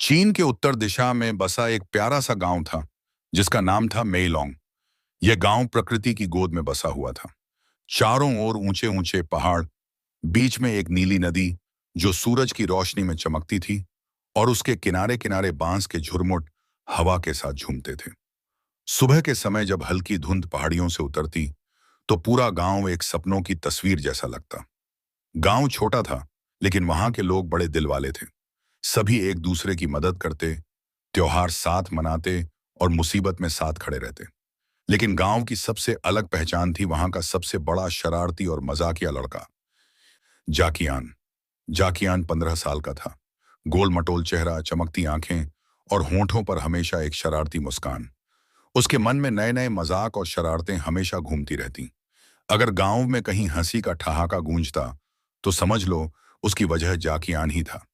चीन के उत्तर दिशा में बसा एक प्यारा सा गांव था जिसका नाम था मेइलोंग। यह गांव प्रकृति की गोद में बसा हुआ था। चारों ओर ऊंचे ऊंचे पहाड़, बीच में एक नीली नदी जो सूरज की रोशनी में चमकती थी, और उसके किनारे किनारे बांस के झुरमुट हवा के साथ झूमते थे। सुबह के समय जब हल्की धुंध पहाड़ियों से उतरती तो पूरा गांव एक सपनों की तस्वीर जैसा लगता। गांव छोटा था, लेकिन वहां के लोग बड़े दिल वाले थे। सभी एक दूसरे की मदद करते, त्योहार साथ मनाते और मुसीबत में साथ खड़े रहते। लेकिन गांव की सबसे अलग पहचान थी वहां का सबसे बड़ा शरारती और मजाकिया लड़का, जाकियान। जाकियान 15 साल का था। गोल मटोल चेहरा, चमकती आंखें और होंठों पर हमेशा एक शरारती मुस्कान। उसके मन में नए नए मजाक और शरारतें हमेशा घूमती रहती। अगर गांव में कहीं हंसी का ठहाका गूंजता तो समझ लो उसकी वजह जाकियान ही था।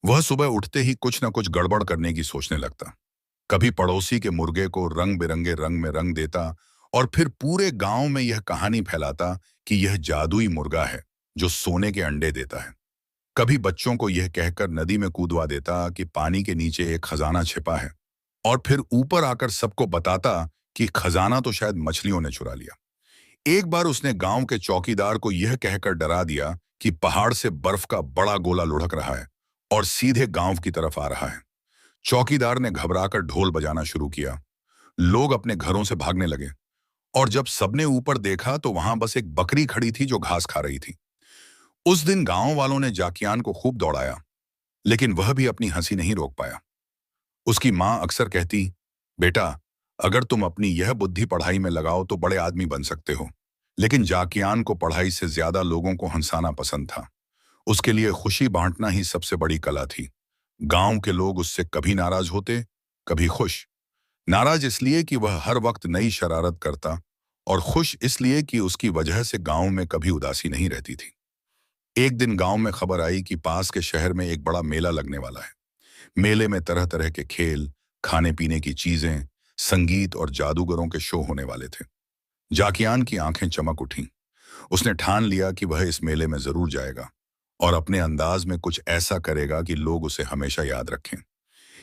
वह सुबह उठते ही कुछ न कुछ गड़बड़ करने की सोचने लगता। कभी पड़ोसी के मुर्गे को रंग बिरंगे रंग में रंग देता, और फिर पूरे गांव में यह कहानी फैलाता कि यह जादुई मुर्गा है जो सोने के अंडे देता है। कभी बच्चों को यह कहकर नदी में कूदवा देता कि पानी के नीचे एक खजाना छिपा है, और फिर ऊपर आकर सबको बताता कि खजाना तो शायद मछलियों ने चुरा लिया। एक बार उसने गांव के चौकीदार को यह कहकर डरा दिया कि पहाड़ से बर्फ का बड़ा गोला लुढ़क रहा है और सीधे गांव की तरफ आ रहा है। चौकीदार ने घबराकर ढोल बजाना शुरू किया। लोग अपने घरों से भागने लगे, और जब सबने ऊपर देखा तो वहां बस एक बकरी खड़ी थी जो घास खा रही थी। उस दिन गांव वालों ने जाकियान को खूब दौड़ाया, लेकिन वह भी अपनी हंसी नहीं रोक पाया। उसकी मां अक्सर कहती, बेटा, अगर तुम अपनी यह बुद्धि पढ़ाई में लगाओ तो बड़े आदमी बन सकते हो। लेकिन जाकियान को पढ़ाई से ज्यादा लोगों को हंसाना पसंद था। उसके लिए खुशी बांटना ही सबसे बड़ी कला थी। गांव के लोग उससे कभी नाराज होते, कभी खुश। नाराज इसलिए कि वह हर वक्त नई शरारत करता, और खुश इसलिए कि उसकी वजह से गांव में कभी उदासी नहीं रहती थी। एक दिन गांव में खबर आई कि पास के शहर में एक बड़ा मेला लगने वाला है। मेले में तरह तरह के खेल, खाने पीने की चीजें, संगीत और जादूगरों के शो होने वाले थे। जाकियान की आंखें चमक उठीं। उसने ठान लिया कि वह इस मेले में जरूर जाएगा और अपने अंदाज में कुछ ऐसा करेगा कि लोग उसे हमेशा याद रखें।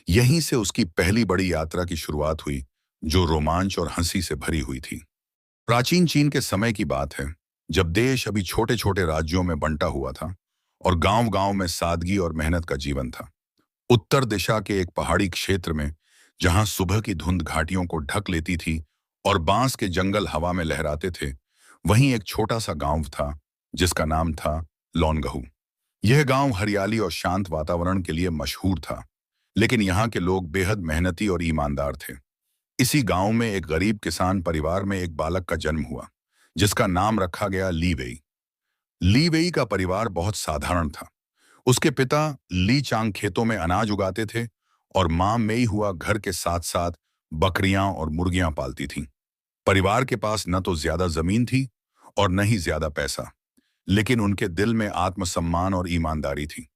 यहीं से उसकी पहली बड़ी यात्रा की शुरुआत हुई, जो रोमांच और हंसी से भरी हुई थी। प्राचीन चीन के समय की बात है, जब देश अभी छोटे छोटे राज्यों में बंटा हुआ था और गांव-गांव में सादगी और मेहनत का जीवन था। उत्तर दिशा के एक पहाड़ी क्षेत्र में, जहां सुबह की धुंध घाटियों को ढक लेती थी और बांस के जंगल हवा में लहराते थे, वहीं एक छोटा सा गांव था जिसका नाम था लोनगहू। यह गांव हरियाली और शांत वातावरण के लिए मशहूर था, लेकिन यहाँ के लोग बेहद मेहनती और ईमानदार थे। इसी गांव में एक गरीब किसान परिवार में एक बालक का जन्म हुआ, जिसका नाम रखा गया ली वेई। ली वेई का परिवार बहुत साधारण था। उसके पिता ली चांग खेतों में अनाज उगाते थे, और मां मेई हुआ घर के साथ साथ बकरियां और मुर्गियां पालती थीं। परिवार के पास न तो ज्यादा जमीन थी और न ही ज्यादा पैसा, लेकिन उनके दिल में आत्मसम्मान और ईमानदारी थी।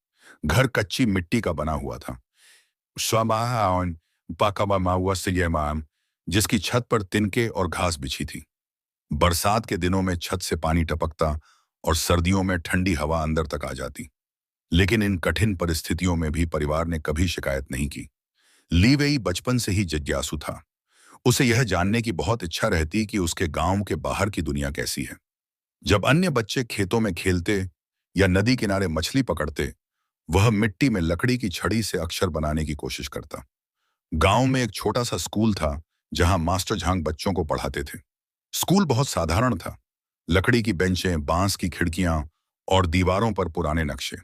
घर कच्ची मिट्टी का बना हुआ था, स्वाभावन पाकाबामावा सियेमाम, जिसकी छत पर तिनके और घास बिछी थी। बरसात के दिनों में छत से पानी टपकता और सर्दियों में ठंडी हवा अंदर तक आ जाती। लेकिन इन कठिन परिस्थितियों में भी परिवार ने कभी शिकायत नहीं की। ली वेई बचपन से ही जिज्ञासु था। उसे यह जानने की बहुत इच्छा रहती कि उसके गांव के बाहर की दुनिया कैसी है। जब अन्य बच्चे खेतों में खेलते या नदी किनारे मछली पकड़ते, वह मिट्टी में लकड़ी की छड़ी से अक्षर बनाने की कोशिश करता। गांव में एक छोटा सा स्कूल था जहां मास्टर झांग बच्चों को पढ़ाते थे। स्कूल बहुत साधारण था। लकड़ी की बेंचें, बांस की खिड़कियां और दीवारों पर पुराने नक्शे।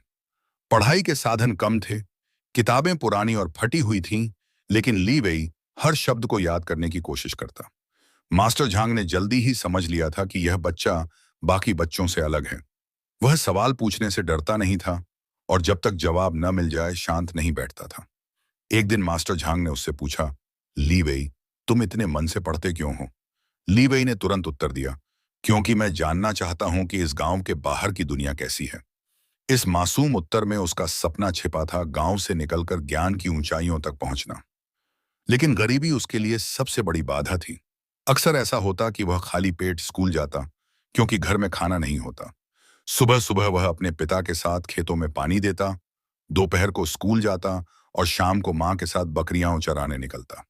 पढ़ाई के साधन कम थे, किताबें पुरानी और फटी हुई थीं, लेकिन ली वेई हर शब्द को याद करने की कोशिश करता। मास्टर झांग ने जल्दी ही समझ लिया था कि यह बच्चा बाकी बच्चों से अलग है। वह सवाल पूछने से डरता नहीं था, और जब तक जवाब न मिल जाए शांत नहीं बैठता था। एक दिन मास्टर झांग ने उससे पूछा, ली वेई, तुम इतने मन से पढ़ते क्यों हो? ली वेई ने तुरंत उत्तर दिया, क्योंकि मैं जानना चाहता हूं कि इस गांव के बाहर की दुनिया कैसी है। इस मासूम उत्तर में उसका सपना छिपा था, गांव से निकलकर ज्ञान की ऊंचाइयों तक पहुंचना। लेकिन गरीबी उसके लिए सबसे बड़ी बाधा थी। अक्सर ऐसा होता कि वह खाली पेट स्कूल जाता, क्योंकि घर में खाना नहीं होता। सुबह सुबह वह अपने पिता के साथ खेतों में पानी देता, दोपहर को स्कूल जाता और शाम को माँ के साथ बकरियां चराने निकलता।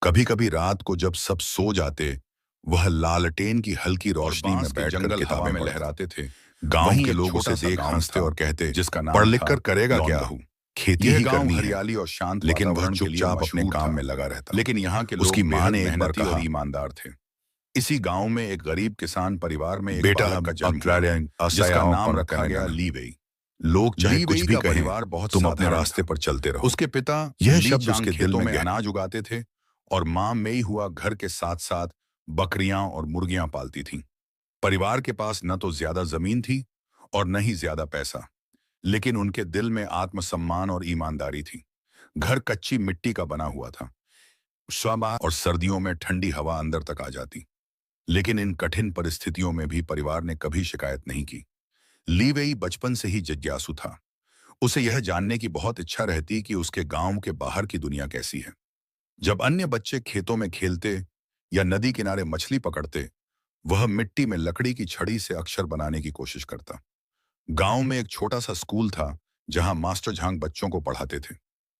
कभी कभी रात को जब सब सो जाते, वह लालटेन की हल्की रोशनी में बैठकर किताबें में लहराते थे। गांव के लोग उसे देख हंसते और कहते, जिसका नाम पढ़ लिख कर करेगा क्या, खेती ही करनी है। हरियाली और शांत, लेकिन वह चुपचाप अपने काम में लगा रहता। लेकिन यहाँ के लोग, उसकी माँ ने एक बार कहा, और ईमानदार थे। इसी गांव में एक गरीब किसान परिवार में एक बालक का जन्म हुआ, जिसका नाम रखा गया ली वेई। लोग चाहे कुछ भी कहें, बहुत तुम अपने रास्ते पर चलते रहो। उसके पिता यह शब्द उसके दिल में अनाज उगाते थे और माँ मेई हुआ घर के साथ साथ बकरियां और मुर्गियां पालती थीं। परिवार के पास न तो ज्यादा जमीन थी और न ही ज्यादा पैसा, लेकिन उनके दिल में आत्मसम्मान और ईमानदारी थी। घर कच्ची मिट्टी का बना हुआ था, सुबह और सर्दियों में ठंडी हवा अंदर तक आ जाती। लेकिन इन कठिन परिस्थितियों में भी परिवार ने कभी शिकायत नहीं की। ली वेई बचपन से ही जिज्ञासु था। उसे यह जानने की बहुत इच्छा रहती कि उसके गांव के बाहर की दुनिया कैसी है। जब अन्य बच्चे खेतों में खेलते या नदी किनारे मछली पकड़ते, वह मिट्टी में लकड़ी की छड़ी से अक्षर बनाने की कोशिश करता। गांव में एक छोटा सा स्कूल था जहां मास्टर झांग बच्चों को पढ़ाते थे।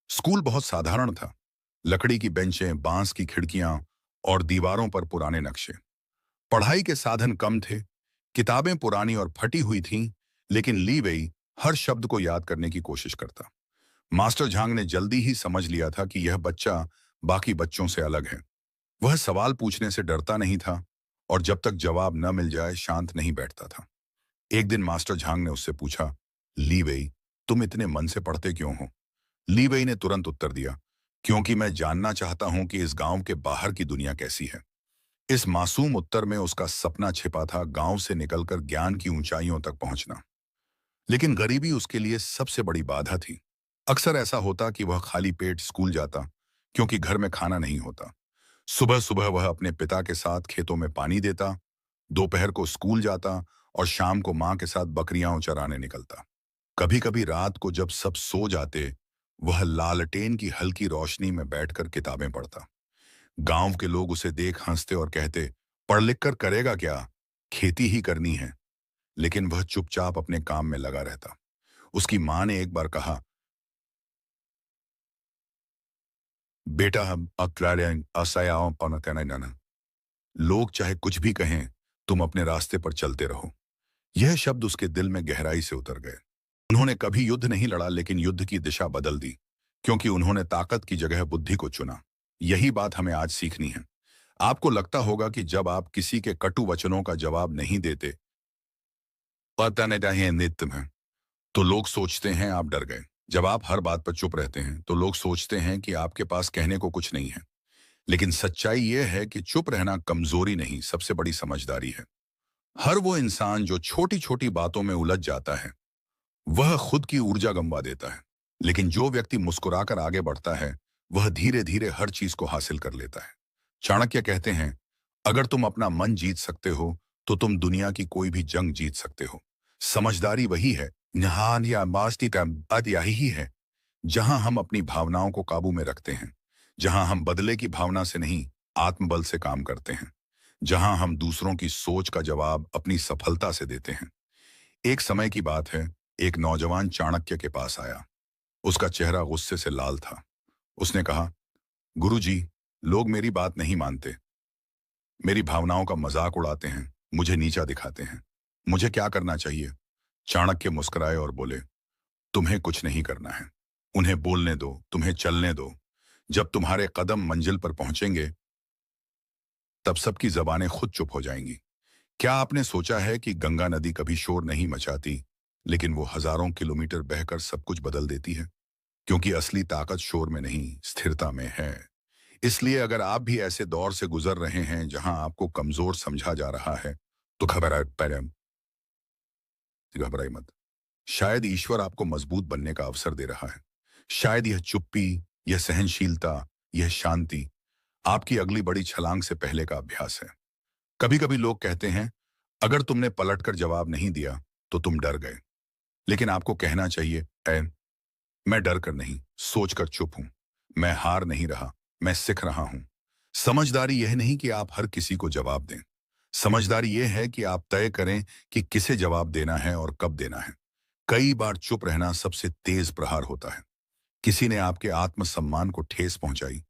स्कूल बहुत साधारण था। लकड़ी की बेंचें, बांस की खिड़कियां और दीवारों पर पुराने नक्शे। पढ़ाई के साधन कम थे, किताबें पुरानी और फटी हुई थीं, लेकिन ली वेई हर शब्द को याद करने की कोशिश करता। मास्टर झांग ने जल्दी ही समझ लिया था कि यह बच्चा बाकी बच्चों से अलग है। वह सवाल पूछने से डरता नहीं था और जब तक जवाब न मिल जाए शांत नहीं बैठता था। एक दिन मास्टर झांग ने उससे पूछा, ली वेई, तुम इतने मन से पढ़ते क्यों हो? ली वेई ने तुरंत उत्तर दिया, क्योंकि मैं जानना चाहता हूं कि इस गांव के बाहर की दुनिया कैसी है। इस मासूम उत्तर में उसका सपना छिपा था, गांव से निकलकर ज्ञान की ऊंचाइयों तक पहुंचना। लेकिन गरीबी उसके लिए सबसे बड़ी बाधा थी। अक्सर ऐसा होता कि वह खाली पेट स्कूल जाता, क्योंकि घर में खाना नहीं होता। सुबह सुबह वह अपने पिता के साथ खेतों में पानी देता, दोपहर को स्कूल जाता और शाम को माँ के साथ बकरियां चराने निकलता। कभी कभी रात को जब सब सो जाते, वह लालटेन की हल्की रोशनी में बैठकर किताबें पढ़ता। गांव के लोग उसे देख हंसते और कहते, पढ़ लिख कर करेगा क्या, खेती ही करनी है। लेकिन वह चुपचाप अपने काम में लगा रहता। उसकी माँ ने एक बार कहा, बेटा हम असयाओं पर कहना ना, लोग चाहे कुछ भी कहें, तुम अपने रास्ते पर चलते रहो। यह शब्द उसके दिल में गहराई से उतर गए। उन्होंने कभी युद्ध नहीं लड़ा, लेकिन युद्ध की दिशा बदल दी, क्योंकि उन्होंने ताकत की जगह बुद्धि को चुना। यही बात हमें आज सीखनी है। आपको लगता होगा कि जब आप किसी के कटु वचनों का जवाब नहीं देते, पता नहीं चाहिए नित्य में, तो लोग सोचते हैं आप डर गए। जब आप हर बात पर चुप रहते हैं तो लोग सोचते हैं कि आपके पास कहने को कुछ नहीं है। लेकिन सच्चाई यह है कि चुप रहना कमजोरी नहीं, सबसे बड़ी समझदारी है। हर वो इंसान जो छोटी छोटी बातों में उलझ जाता है, वह खुद की ऊर्जा गंवा देता है। लेकिन जो व्यक्ति मुस्कुराकर आगे बढ़ता है, वह धीरे धीरे हर चीज को हासिल कर लेता है। चाणक्य कहते हैं, अगर तुम अपना मन जीत सकते हो तो तुम दुनिया की कोई भी जंग जीत सकते हो। समझदारी वही है, न्यान या मास्ती का बात यही है, जहां हम अपनी भावनाओं को काबू में रखते हैं, जहां हम बदले की भावना से नहीं, आत्मबल से काम करते हैं, जहां हम दूसरों की सोच का जवाब अपनी सफलता से देते हैं। एक समय की बात है, एक नौजवान चाणक्य के पास आया। उसका चेहरा गुस्से से लाल था। उसने कहा, गुरुजी, लोग मेरी बात नहीं मानते, मेरी भावनाओं का मजाक उड़ाते हैं, मुझे नीचा दिखाते हैं। मुझे क्या करना चाहिए? चाणक्य मुस्कुराए और बोले, तुम्हें कुछ नहीं करना है। उन्हें बोलने दो, तुम्हें चलने दो। जब तुम्हारे कदम मंजिल पर पहुंचेंगे, तब सबकी जबानें खुद चुप हो जाएंगी। क्या आपने सोचा है कि गंगा नदी कभी शोर नहीं मचाती, लेकिन वो हजारों किलोमीटर बहकर सब कुछ बदल देती है? क्योंकि असली ताकत शोर में नहीं, स्थिरता में है। इसलिए अगर आप भी ऐसे दौर से गुजर रहे हैं जहां आपको कमजोर समझा जा रहा है, तो घबराए मत। शायद ईश्वर आपको मजबूत बनने का अवसर दे रहा है। शायद यह चुप्पी, यह सहनशीलता, यह शांति आपकी अगली बड़ी छलांग से पहले का अभ्यास है। कभी कभी लोग कहते हैं, अगर तुमने पलटकर जवाब नहीं दिया तो तुम डर गए। लेकिन आपको कहना चाहिए, मैं डर कर नहीं, सोचकर चुप हूं। मैं हार नहीं रहा, मैं सीख रहा हूं। समझदारी यह नहीं कि आप हर किसी को जवाब दें। समझदारी यह है कि आप तय करें कि किसे जवाब देना है और कब देना है। कई बार चुप रहना सबसे तेज प्रहार होता है। किसी ने आपके आत्मसम्मान को ठेस पहुंचाई,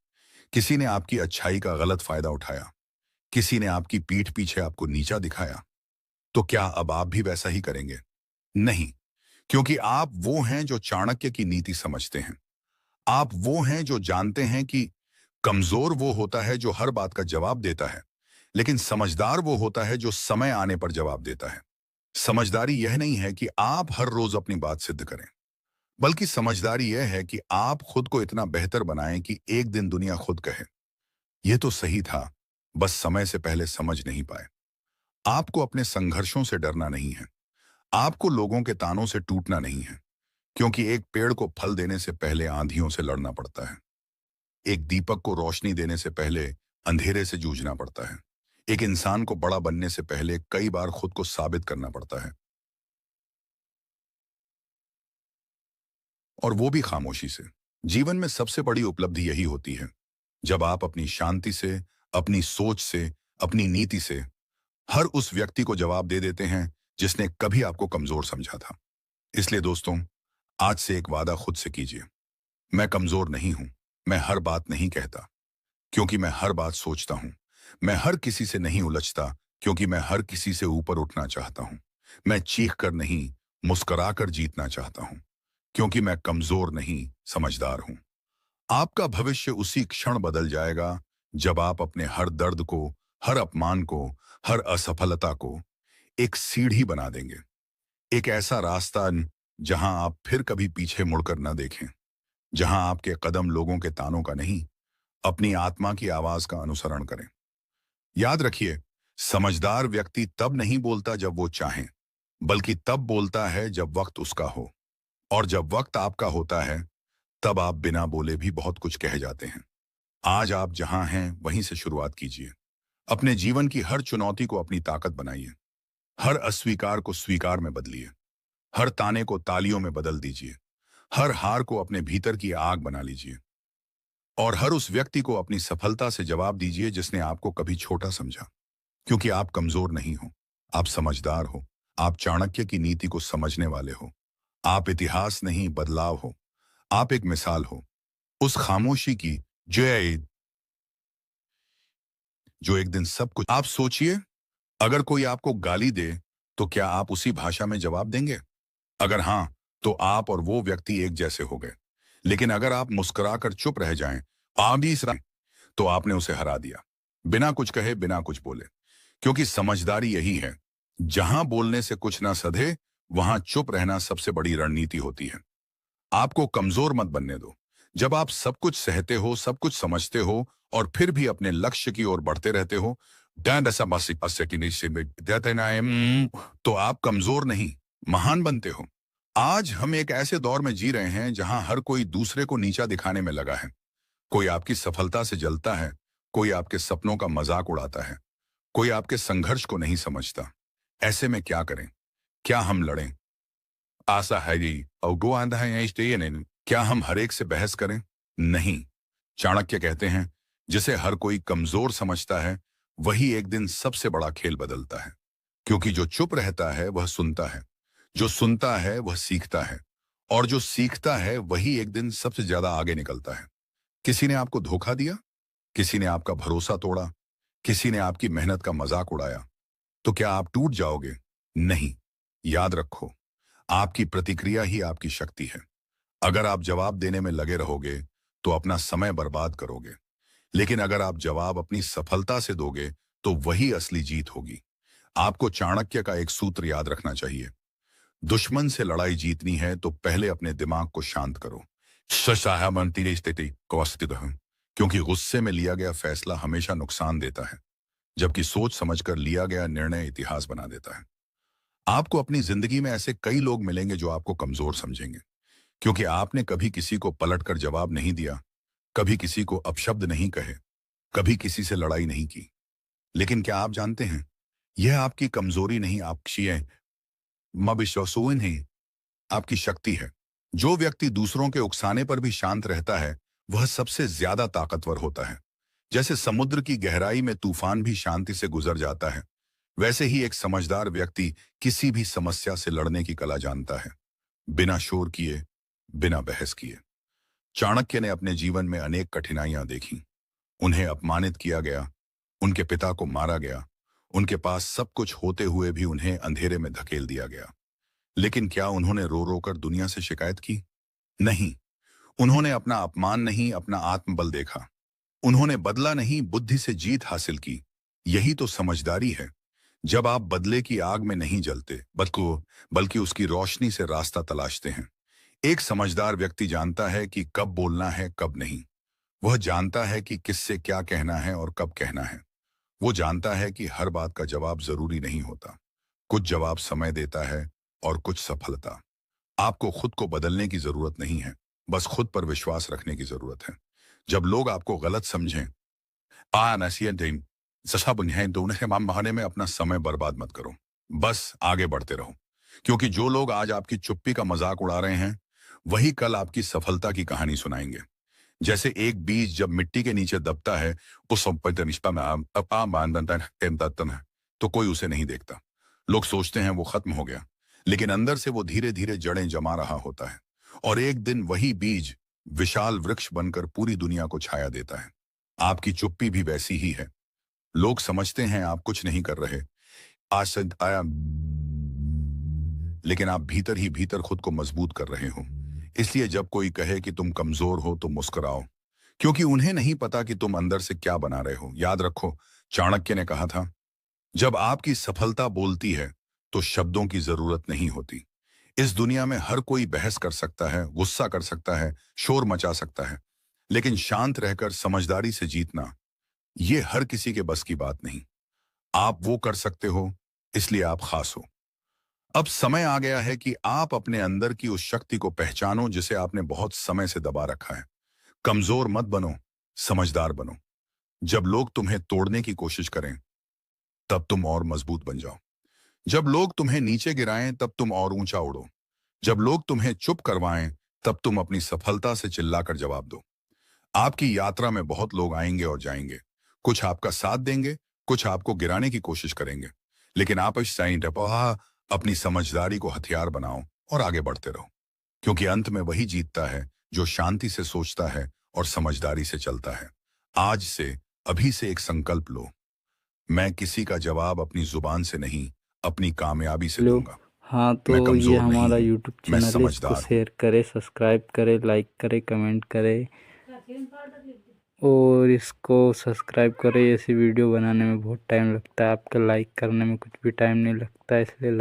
किसी ने आपकी अच्छाई का गलत फायदा उठाया, किसी ने आपकी पीठ पीछे आपको नीचा दिखाया। तो क्या अब आप भी वैसा ही करेंगे? नहीं, क्योंकि आप वो हैं जो चाणक्य की नीति समझते हैं। आप वो हैं जो जानते हैं कि कमजोर वो होता है जो हर बात का जवाब देता है, लेकिन समझदार वो होता है जो समय आने पर जवाब देता है। समझदारी यह नहीं है कि आप हर रोज अपनी बात सिद्ध करें, बल्कि समझदारी यह है कि आप खुद को इतना बेहतर बनाएं कि एक दिन दुनिया खुद कहे, यह तो सही था, बस समय से पहले समझ नहीं पाए। आपको अपने संघर्षों से डरना नहीं है, आपको लोगों के तानों से टूटना नहीं है, क्योंकि एक पेड़ को फल देने से पहले आंधियों से लड़ना पड़ता है। एक दीपक को रोशनी देने से पहले अंधेरे से जूझना पड़ता है। एक इंसान को बड़ा बनने से पहले कई बार खुद को साबित करना पड़ता है, और वो भी खामोशी से। जीवन में सबसे बड़ी उपलब्धि यही होती है, जब आप अपनी शांति से, अपनी सोच से, अपनी नीति से हर उस व्यक्ति को जवाब दे देते हैं जिसने कभी आपको कमजोर समझा था। इसलिए दोस्तों, आज से एक वादा खुद से कीजिए। मैं कमजोर नहीं हूं, मैं हर बात नहीं कहता क्योंकि मैं हर बात सोचता हूं। मैं हर किसी से नहीं उलझता क्योंकि मैं हर किसी से ऊपर उठना चाहता हूं। मैं चीख कर नहीं, मुस्कुराकर जीतना चाहता हूं, क्योंकि मैं कमजोर नहीं, समझदार हूं। आपका भविष्य उसी क्षण बदल जाएगा जब आप अपने हर दर्द को, हर अपमान को, हर असफलता को एक सीढ़ी बना देंगे। एक ऐसा रास्ता जहां आप फिर कभी पीछे मुड़कर न देखें, जहां आपके कदम लोगों के तानों का नहीं, अपनी आत्मा की आवाज का अनुसरण करें। याद रखिए, समझदार व्यक्ति तब नहीं बोलता जब वो चाहे, बल्कि तब बोलता है जब वक्त उसका हो। और जब वक्त आपका होता है, तब आप बिना बोले भी बहुत कुछ कह जाते हैं। आज आप जहां हैं वहीं से शुरुआत कीजिए। अपने जीवन की हर चुनौती को अपनी ताकत बनाइए। हर अस्वीकार को स्वीकार में बदलिए। हर ताने को तालियों में बदल दीजिए। हर हार को अपने भीतर की आग बना लीजिए। और हर उस व्यक्ति को अपनी सफलता से जवाब दीजिए जिसने आपको कभी छोटा समझा। क्योंकि आप कमजोर नहीं हो, आप समझदार हो। आप चाणक्य की नीति को समझने वाले हो। आप इतिहास नहीं, बदलाव हो। आप एक मिसाल हो उस खामोशी की जो एक दिन सब कुछ। आप सोचिए, अगर कोई आपको गाली दे तो क्या आप उसी भाषा में जवाब देंगे? अगर हाँ, तो आप और वो व्यक्ति एक जैसे हो गए। लेकिन अगर आप मुस्कुराकर चुप रह जाएं, आप भी तो आपने उसे हरा दिया, बिना कुछ कहे, बिना कुछ बोले। क्योंकि समझदारी यही है, जहां बोलने से कुछ ना सधे, वहां चुप रहना सबसे बड़ी रणनीति होती है। आपको कमजोर मत बनने दो। जब आप सब कुछ सहते हो, सब कुछ समझते हो और फिर भी अपने लक्ष्य की ओर बढ़ते रहते हो, तो आप कमजोर नहीं, महान बनते हो। आज हम एक ऐसे दौर में जी रहे हैं जहां हर कोई दूसरे को नीचा दिखाने में लगा है। कोई आपकी सफलता से जलता है, कोई आपके सपनों का मजाक उड़ाता है, कोई आपके संघर्ष को नहीं समझता। ऐसे में क्या करें? क्या हम लड़ें? आशा है जी और गो आंधा है इसलिए नहीं। क्या हम हर एक से बहस करें? नहीं। चाणक्य कहते हैं, जिसे हर कोई कमजोर समझता है, वही एक दिन सबसे बड़ा खेल बदलता है। क्योंकि जो चुप रहता है वह सुनता है, जो सुनता है वह सीखता है, और जो सीखता है वही एक दिन सबसे ज्यादा आगे निकलता है। किसी ने आपको धोखा दिया, किसी ने आपका भरोसा तोड़ा, किसी ने आपकी मेहनत का मजाक उड़ाया, तो क्या आप टूट जाओगे? नहीं। याद रखो, आपकी प्रतिक्रिया ही आपकी शक्ति है। अगर आप जवाब देने में लगे रहोगे तो अपना समय बर्बाद करोगे, लेकिन अगर आप जवाब अपनी सफलता से दोगे तो वही असली जीत होगी। आपको चाणक्य का एक सूत्र याद रखना चाहिए, दुश्मन से लड़ाई जीतनी है तो पहले अपने दिमाग को शांत करो। सहामंती स्थिति को अस्थित है, क्योंकि गुस्से में लिया गया फैसला हमेशा नुकसान देता है, जबकि सोच समझकर लिया गया निर्णय इतिहास बना देता है। आपको अपनी जिंदगी में ऐसे कई लोग मिलेंगे जो आपको कमजोर समझेंगे, क्योंकि आपने कभी किसी को पलटकर जवाब नहीं दिया, कभी किसी को अपशब्द नहीं कहे, कभी किसी से लड़ाई नहीं की। लेकिन क्या आप जानते हैं, यह आपकी कमजोरी नहीं, आपकी मविश्वासों नहीं, आपकी शक्ति है। जो व्यक्ति दूसरों के उकसाने पर भी शांत रहता है, वह सबसे ज्यादा ताकतवर होता है। जैसे समुद्र की गहराई में तूफान भी शांति से गुजर जाता है, वैसे ही एक समझदार व्यक्ति किसी भी समस्या से लड़ने की कला जानता है, बिना शोर किए, बिना बहस किए। चाणक्य ने अपने जीवन में अनेक कठिनाइयां देखी। उन्हें अपमानित किया गया, उनके पिता को मारा गया, उनके पास सब कुछ होते हुए भी उन्हें अंधेरे में धकेल दिया गया। लेकिन क्या उन्होंने रो रो कर दुनिया से शिकायत की? नहीं। उन्होंने अपना अपमान नहीं, अपना आत्मबल देखा। उन्होंने बदला नहीं, बुद्धि से जीत हासिल की। यही तो समझदारी है। जब आप बदले की आग में नहीं जलते बल्कि उसकी रोशनी से रास्ता तलाशते हैं। एक समझदार व्यक्ति जानता है कि कब बोलना है, कब नहीं। वह जानता है कि किससे क्या कहना है और कब कहना है। वो जानता है कि हर बात का जवाब जरूरी नहीं होता। कुछ जवाब समय देता है और कुछ सफलता। आपको खुद को बदलने की जरूरत नहीं है, बस खुद पर विश्वास रखने की जरूरत है। जब लोग आपको गलत समझें, तो उन्हें बहाने में अपना समय बर्बाद मत करो। बस आगे बढ़ते रहो, क्योंकि जो लोग आज आपकी चुप्पी का मजाक उड़ा रहे हैं, वही कल आपकी सफलता की कहानी सुनाएंगे। जैसे एक बीज जब मिट्टी के नीचे दबता है, उस तो कोई उसे नहीं देखता। लोग सोचते हैं वो खत्म हो गया, लेकिन अंदर से वो धीरे धीरे जड़ें जमा रहा होता है। और एक दिन वही बीज विशाल वृक्ष बनकर पूरी दुनिया को छाया देता है। आपकी चुप्पी भी वैसी ही है। लोग समझते हैं आप कुछ नहीं कर रहे, आज से आया, लेकिन आप भीतर ही भीतर खुद को मजबूत कर रहे हो। इसलिए जब कोई कहे कि तुम कमजोर हो तो मुस्कुराओ, क्योंकि उन्हें नहीं पता कि तुम अंदर से क्या बना रहे हो। याद रखो, चाणक्य ने कहा था, जब आपकी सफलता बोलती है तो शब्दों की जरूरत नहीं होती। इस दुनिया में हर कोई बहस कर सकता है, गुस्सा कर सकता है, शोर मचा सकता है, लेकिन शांत रहकर समझदारी से जीतना, ये हर किसी के बस की बात नहीं। आप वो कर सकते हो, इसलिए आप खास हो। अब समय आ गया है कि आप अपने अंदर की उस शक्ति को पहचानो जिसे आपने बहुत समय से दबा रखा है। कमजोर मत बनो, समझदार बनो। जब लोग तुम्हें तोड़ने की कोशिश करें, तब तुम और मजबूत बन जाओ। जब लोग तुम्हें नीचे गिराएं, तब तुम और ऊंचा उड़ो। जब लोग तुम्हें चुप करवाएं, तब तुम अपनी सफलता से चिल्लाकर जवाब दो। आपकी यात्रा में बहुत लोग आएंगे और जाएंगे। कुछ आपका साथ देंगे, कुछ आपको गिराने की कोशिश करेंगे, लेकिन आप इस अपनी समझदारी को हथियार बनाओ और आगे बढ़ते रहो, क्योंकि अंत में वही जीतता है जो शांति से सोचता है और समझदारी से चलता है। आज से, अभी से एक संकल्प लो, मैं किसी का जवाब अपनी जुबान से नहीं, अपनी कामयाबी से हेलो। दूंगा। हाँ, मैं तो ये कमजोर नहीं हमारा हूं, यूट्यूब मैं चैनल है, इसको समझदार हूं। शेयर करें, सब्सक्राइब करें, लाइक करें, कमेंट करें और इसको सब्सक्राइब करें। ऐसी वीडियो बनाने में बहुत टाइम लगता है, आपका लाइक करने में कुछ भी टाइम नहीं लगता है, इसलिए